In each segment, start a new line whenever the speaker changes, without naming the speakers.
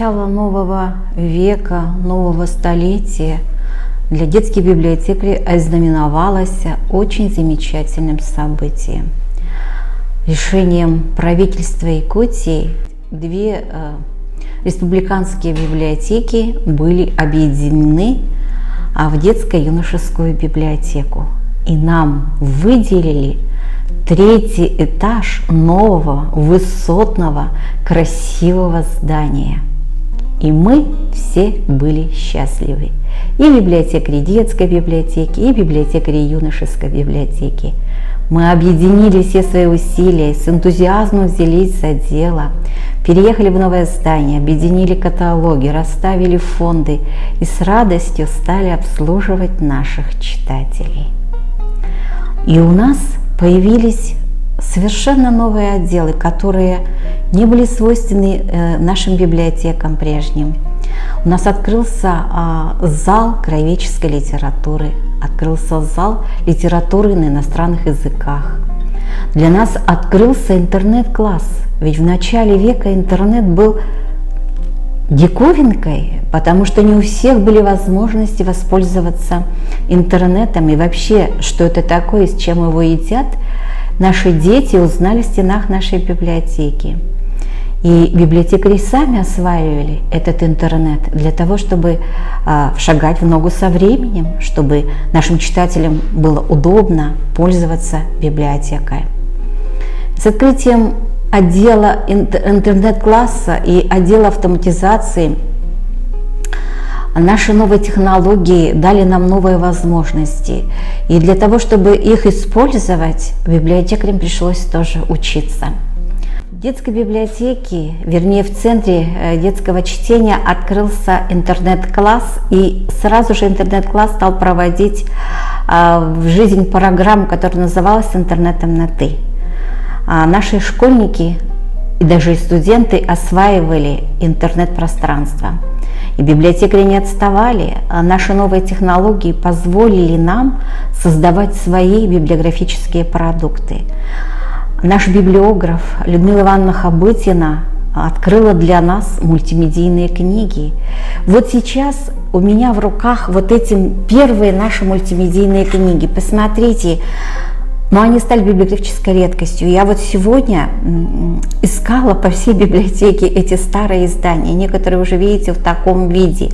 Начало нового века, нового столетия для детских библиотекарей ознаменовалось очень замечательным событием. Решением правительства Якутии две республиканские библиотеки были объединены в детско-юношескую библиотеку. И нам выделили третий этаж нового, высотного, красивого здания. И мы все были счастливы. И библиотекари детской библиотеки, и библиотекари юношеской библиотеки. Мы объединили все свои усилия, с энтузиазмом взялись за дело, переехали в новое здание, объединили каталоги, расставили фонды и с радостью стали обслуживать наших читателей. И у нас появились совершенно новые отделы, которые не были свойственны нашим библиотекам прежним. У нас открылся зал краеведческой литературы, открылся зал литературы на иностранных языках. Для нас открылся интернет-класс, ведь в начале века интернет был диковинкой, потому что не у всех были возможности воспользоваться интернетом. И вообще, что это такое, с чем его едят, наши дети узнали в стенах нашей библиотеки. И библиотекари сами осваивали этот интернет для того, чтобы шагать в ногу со временем, чтобы нашим читателям было удобно пользоваться библиотекой. С открытием отдела интернет-класса и отдела автоматизации наши новые технологии дали нам новые возможности. И для того, чтобы их использовать, библиотекарям пришлось тоже учиться. В детской библиотеке, вернее в центре детского чтения, открылся интернет-класс, и сразу же интернет-класс стал проводить в жизнь программу, которая называлась «Интернетом на ты». Наши школьники и даже студенты осваивали интернет-пространство. И библиотекари не отставали. Наши новые технологии позволили нам создавать свои библиографические продукты. Наш библиограф Людмила Ивановна Хабытина открыла для нас мультимедийные книги. Вот сейчас у меня в руках вот эти первые наши мультимедийные книги. Посмотрите, но они стали библиографической редкостью. Я вот сегодня искала по всей библиотеке эти старые издания. Некоторые уже видите в таком виде.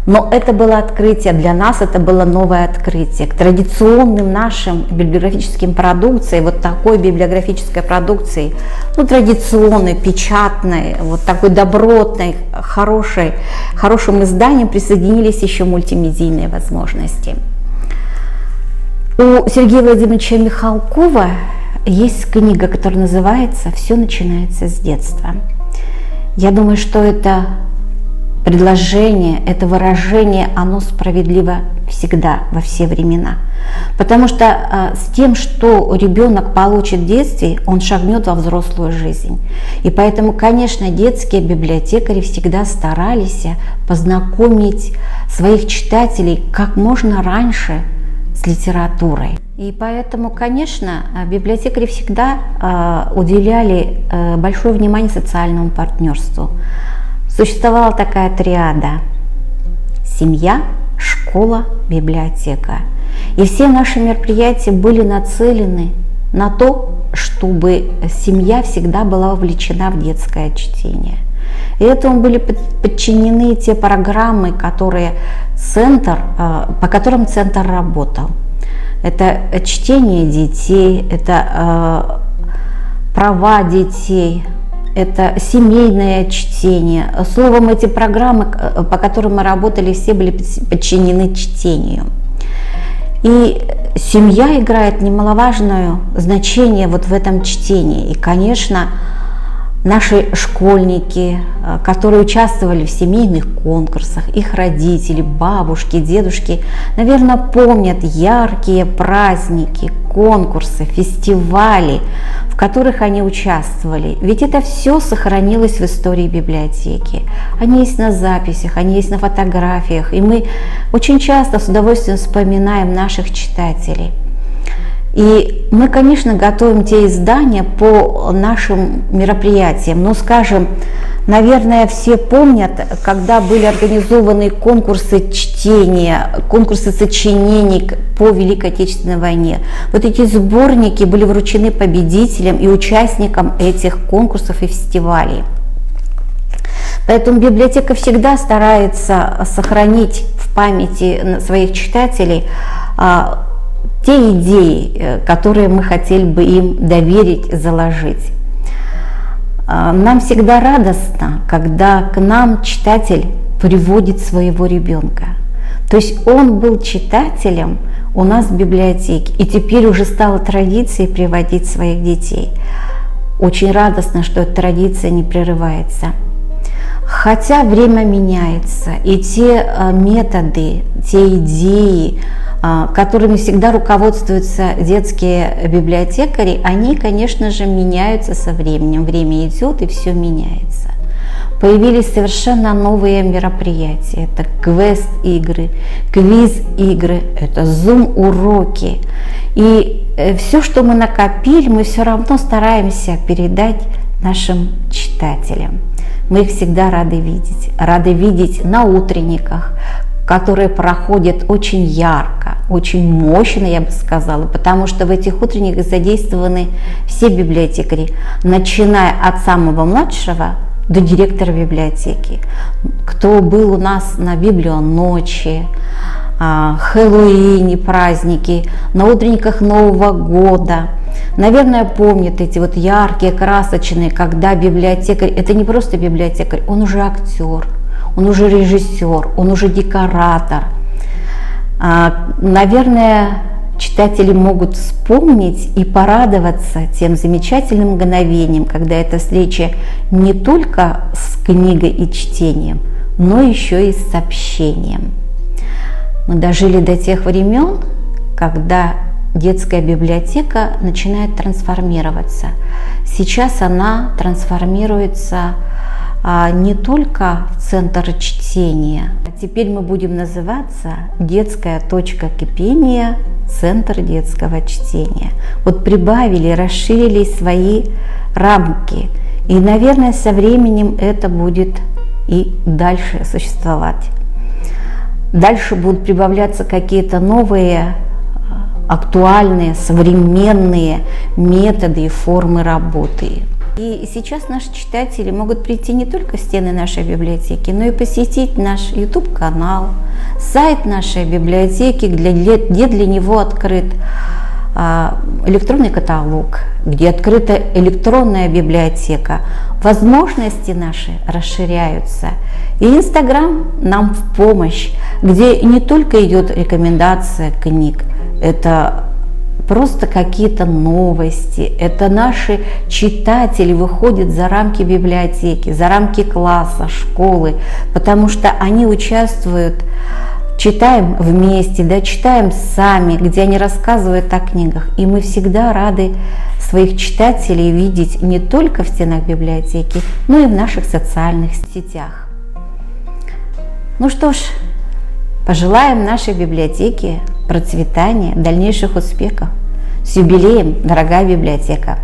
Но это было открытие для нас, это было новое открытие. К традиционным нашим библиографическим продукциям, вот такой библиографической продукции, традиционной, печатной, вот такой добротной, хорошим изданием присоединились еще мультимедийные возможности. У Сергея Владимировича Михалкова есть книга, которая называется «Все начинается с детства». Я думаю, что это предложение, это выражение, оно справедливо всегда, во все времена. Потому что с тем, что ребенок получит в детстве, он шагнет во взрослую жизнь. И поэтому, конечно, детские библиотекари всегда старались познакомить своих читателей как можно раньше с литературой. И поэтому, конечно, библиотекари всегда уделяли большое внимание социальному партнерству. Существовала такая триада: семья, школа, библиотека. И все наши мероприятия были нацелены на то, чтобы семья всегда была вовлечена в детское чтение. И этому были подчинены те программы, по которым центр работал. Это чтение детей, это права детей, это семейное чтение. Словом, эти программы, по которым мы работали, все были подчинены чтению. И семья играет немаловажное значение вот в этом чтении. И, конечно, наши школьники, которые участвовали в семейных конкурсах, их родители, бабушки, дедушки, наверное, помнят яркие праздники, конкурсы, фестивали, в которых они участвовали. Ведь это все сохранилось в истории библиотеки. Они есть на записях, они есть на фотографиях, и мы очень часто с удовольствием вспоминаем наших читателей. И мы, конечно, готовим те издания по нашим мероприятиям. Но, скажем, Наверное, все помнят, когда были организованы конкурсы чтения, конкурсы сочинений по Великой Отечественной войне. Вот эти сборники были вручены победителям и участникам этих конкурсов и фестивалей. Поэтому библиотека всегда старается сохранить в памяти своих читателей те идеи, которые мы хотели бы им доверить, заложить. Нам всегда радостно, когда к нам читатель приводит своего ребенка. То есть он был читателем у нас в библиотеке, и теперь уже стало традицией приводить своих детей. Очень радостно, что эта традиция не прерывается. Хотя время меняется, и те методы, те идеи, которыми всегда руководствуются детские библиотекари, они, конечно же, меняются со временем. Время идет, и все меняется. Появились совершенно новые мероприятия. Это квест-игры, квиз-игры, это зум-уроки. И все, что мы накопили, мы все равно стараемся передать нашим читателям. Мы их всегда рады видеть на утренниках, которые проходят очень ярко, очень мощно, я бы сказала, потому что в этих утренниках задействованы все библиотекари, начиная от самого младшего до директора библиотеки. Кто был у нас на Библионочи, Хэллоуине, праздники, на утренниках Нового года. Наверное, помнят эти вот яркие, красочные, когда библиотекарь, это не просто библиотекарь, он уже актер, он уже режиссер, он уже декоратор. Наверное, читатели могут вспомнить и порадоваться тем замечательным мгновением, когда эта встреча не только с книгой и чтением, но еще и с общением. Мы дожили до тех времен, когда детская библиотека начинает трансформироваться. Сейчас она трансформируется не только в центр чтения, а теперь мы будем называться «Детская точка кипения», центр детского чтения. Вот прибавили, расширили свои рамки. И, наверное, со временем это будет и дальше существовать. Дальше будут прибавляться какие-то новые, актуальные, современные методы и формы работы. И сейчас наши читатели могут прийти не только в стены нашей библиотеки, но и посетить наш YouTube-канал, сайт нашей библиотеки, где для него открыт электронный каталог, где открыта электронная библиотека. Возможности наши расширяются. И Инстаграм нам в помощь, где не только идет рекомендация книг, это просто какие-то новости, это наши читатели выходят за рамки библиотеки, за рамки класса, школы, потому что они участвуют, читаем вместе, да, читаем сами, где они рассказывают о книгах. И мы всегда рады своих читателей видеть не только в стенах библиотеки, но и в наших социальных сетях. Ну что ж, пожелаем нашей библиотеке процветания, дальнейших успехов. С юбилеем, дорогая библиотека!